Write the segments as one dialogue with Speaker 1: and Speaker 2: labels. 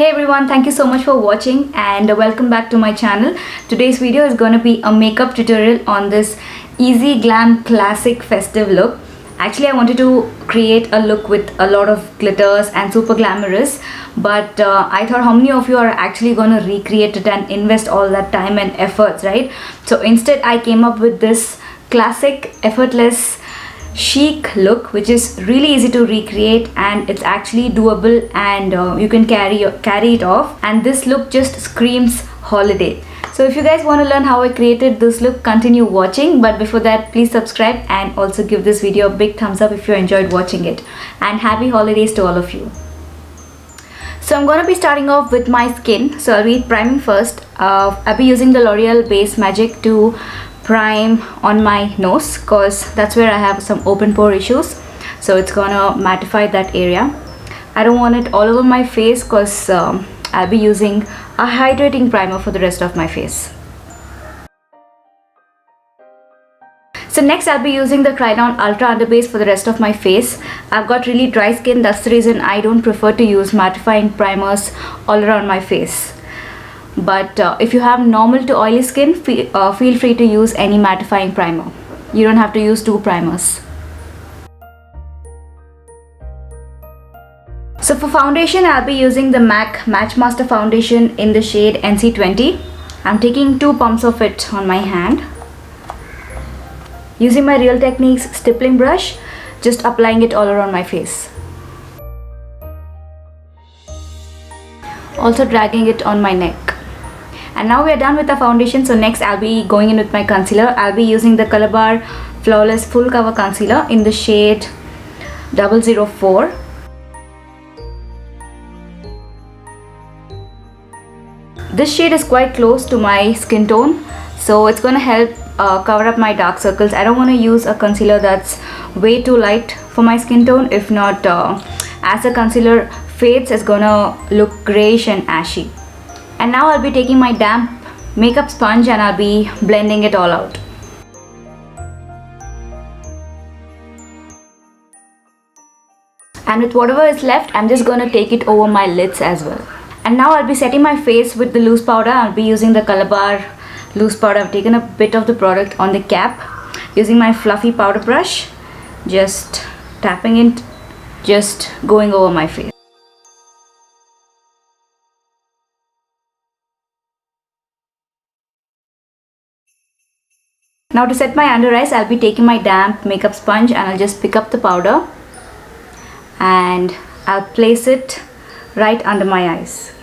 Speaker 1: Hey everyone, thank you so much for watching and welcome back to my channel. Today's video is going to be a makeup tutorial on this easy glam classic festive look. Actually, I wanted to create a look with a lot of glitters and super glamorous, but I thought how many of you are actually going to recreate it and invest all that time and efforts, right? So instead I came up with this classic effortless chic look which is really easy to recreate, and it's actually doable, and you can carry it off, and this look just screams holiday. So if you guys want to learn how I created this look, continue watching, but before that please subscribe and also give this video a big thumbs up if you enjoyed watching it, and happy holidays to all of you. So I'm going to be starting off with my skin. So I'll be priming first. I'll be using the L'Oreal base Magic to prime on my nose because that's where I have some open pore issues, so it's gonna mattify that area. I don't want it all over my face because I'll be using a hydrating primer for the rest of my face. So next I'll be using the Try Down Ultra Underbase for the rest of my face. I've got really dry skin, that's the reason I don't prefer to use mattifying primers all around my face. But if you have normal to oily skin, feel free to use any mattifying primer. You don't have to use two primers. So for foundation, I'll be using the MAC Matchmaster foundation in the shade NC20. I'm taking 2 pumps of it on my hand. Using my Real Techniques stippling brush, just applying it all around my face. Also dragging it on my neck. And now we are done with the foundation, so next I'll be going in with my concealer. I'll be using the Colorbar Flawless Full Cover Concealer in the shade 004. This shade is quite close to my skin tone, so it's going to help cover up my dark circles. I don't want to use a concealer that's way too light for my skin tone. If not, as the concealer fades, it's gonna look grayish and ashy. And now I'll be taking my damp makeup sponge and I'll be blending it all out. And with whatever is left, I'm just gonna take it over my lids as well. And now I'll be setting my face with the loose powder. I'll be using the Colorbar loose powder. I've taken a bit of the product on the cap. Using my fluffy powder brush, just tapping it, just going over my face. Now to set my under eyes, I'll be taking my damp makeup sponge and I'll just pick up the powder and I'll place it right under my eyes.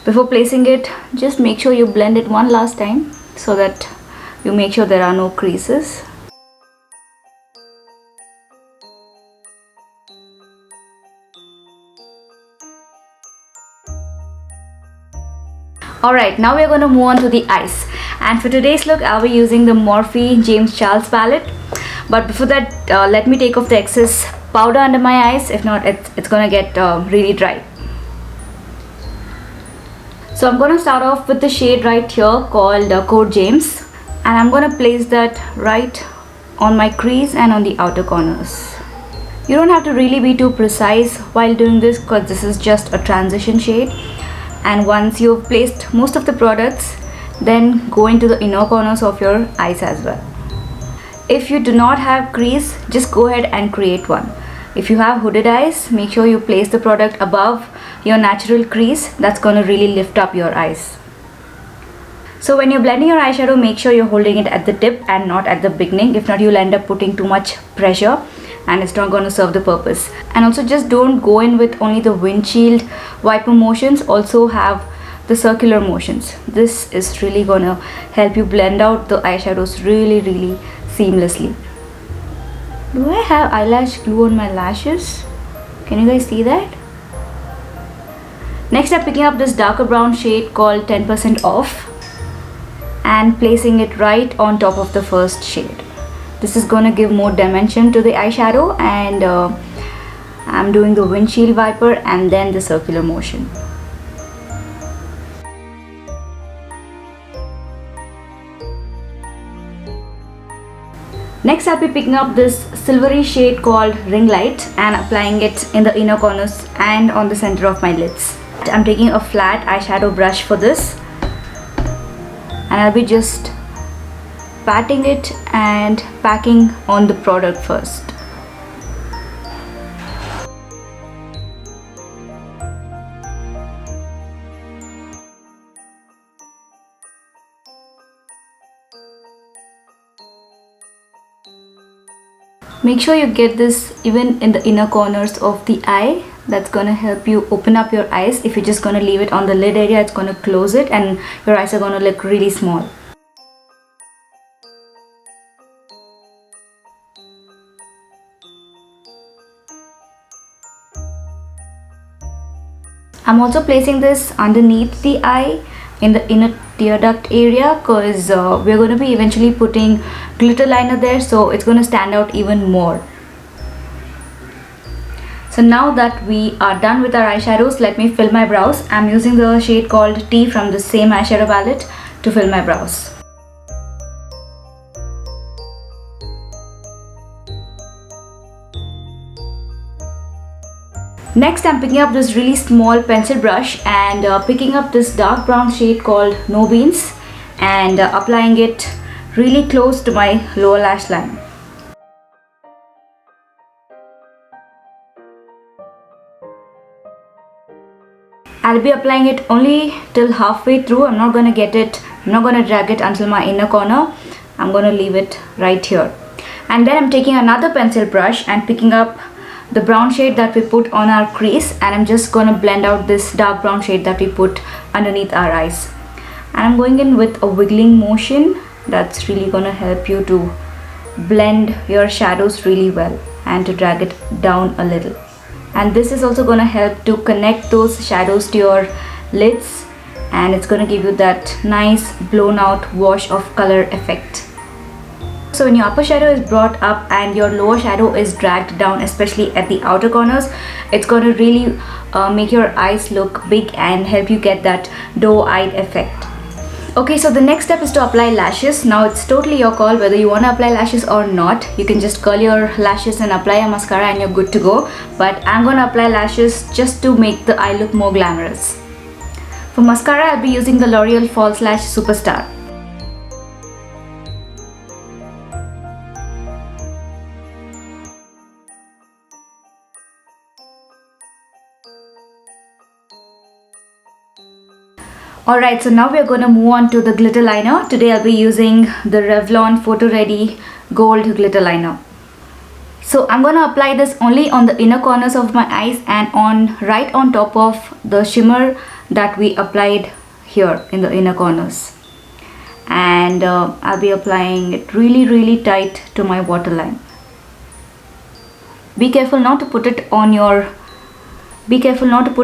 Speaker 1: Before placing it, just make sure you blend it one last time so that you make sure there are no creases. Alright, now we're going to move on to the eyes. And for today's look, I'll be using the Morphe James Charles palette. But before that, let me take off the excess powder under my eyes. If not, it's going to get really dry. So I'm going to start off with the shade right here called Code James. And I'm going to place that right on my crease and on the outer corners. You don't have to really be too precise while doing this because this is just a transition shade. And once you've placed most of the products, then go into the inner corners of your eyes as well. If you do not have crease, just go ahead and create one. If you have hooded eyes, make sure you place the product above your natural crease. That's going to really lift up your eyes. So when you're blending your eyeshadow, make sure you're holding it at the tip and not at the beginning. If not, you'll end up putting too much pressure and it's not going to serve the purpose. And also just don't go in with only the windshield wiper motions, also have the circular motions. This is really going to help you blend out the eyeshadows really seamlessly. Do I have eyelash glue on my lashes? Can you guys see that? Next, I'm picking up this darker brown shade called 10% Off and placing it right on top of the first shade. This is going to give more dimension to the eyeshadow, and I'm doing the windshield wiper and then the circular motion. Next, I'll be picking up this silvery shade called Ring Light and applying it in the inner corners and on the center of my lids. I'm taking a flat eyeshadow brush for this, and I'll be just patting it and packing on the product first. Make sure you get this even in the inner corners of the eye. That's gonna help you open up your eyes. If you're just gonna leave it on the lid area, it's gonna close it and your eyes are gonna look really small. I'm also placing this underneath the eye in the inner tear duct area, because we're going to be eventually putting glitter liner there, so it's going to stand out even more. So now that we are done with our eyeshadows, let me fill my brows. I'm using the shade called Tea from the same eyeshadow palette to fill my brows. Next, I'm picking up this really small pencil brush and picking up this dark brown shade called No Beans and applying it really close to my lower lash line. I'll be applying it only till halfway through. I'm not going to drag it until my inner corner. I'm going to leave it right here. And then I'm taking another pencil brush and picking up the brown shade that we put on our crease, and I'm just going to blend out this dark brown shade that we put underneath our eyes. And I'm going in with a wiggling motion. That's really going to help you to blend your shadows really well and to drag it down a little. And this is also going to help to connect those shadows to your lids, and it's going to give you that nice blown out wash of color effect. So when your upper shadow is brought up and your lower shadow is dragged down, especially at the outer corners, it's going to really make your eyes look big and help you get that doe-eyed effect. Okay, so the next step is to apply lashes. Now it's totally your call whether you want to apply lashes or not. You can just curl your lashes and apply a mascara and you're good to go. But I'm going to apply lashes just to make the eye look more glamorous. For mascara, I'll be using the L'Oreal Falselash Superstar. Alright, so now we are going to move on to the glitter liner. Today I'll be using the Revlon Photo Ready Gold Glitter Liner. So I'm going to apply this only on the inner corners of my eyes and right on top of the shimmer that we applied here in the inner corners. And I'll be applying it really tight to my waterline. Be careful not to put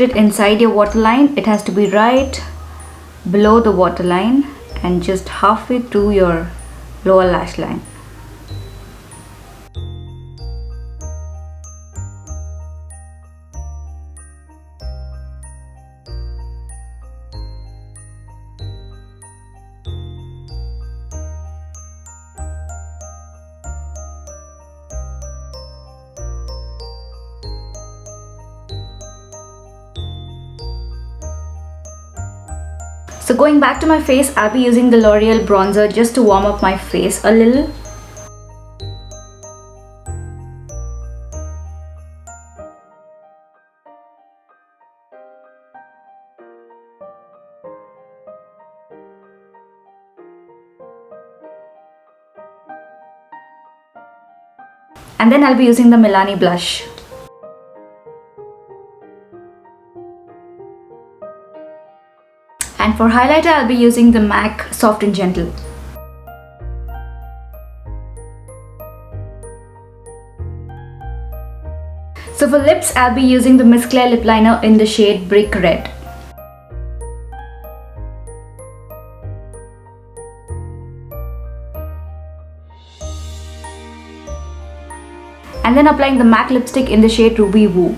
Speaker 1: it inside your waterline. It has to be right below the waterline and just halfway through your lower lash line. So going back to my face, I'll be using the L'Oreal bronzer just to warm up my face a little. And then I'll be using the Milani blush. And for highlighter, I'll be using the MAC Soft and Gentle. So for lips, I'll be using the Miss Clair lip liner in the shade Brick Red. And then applying the MAC lipstick in the shade Ruby Woo.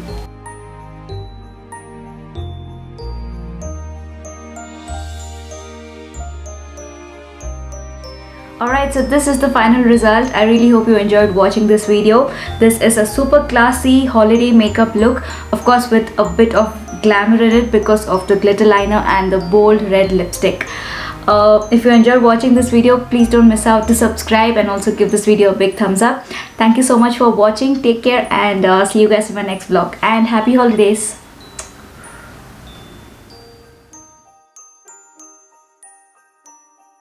Speaker 1: Alright, so this is the final result. I really hope you enjoyed watching this video. This is a super classy holiday makeup look, of course with a bit of glamour in it because of the glitter liner and the bold red lipstick. If you enjoyed watching this video, please don't miss out to subscribe and also give this video a big thumbs up. Thank you so much for watching. Take care and see you guys in my next vlog, and happy holidays.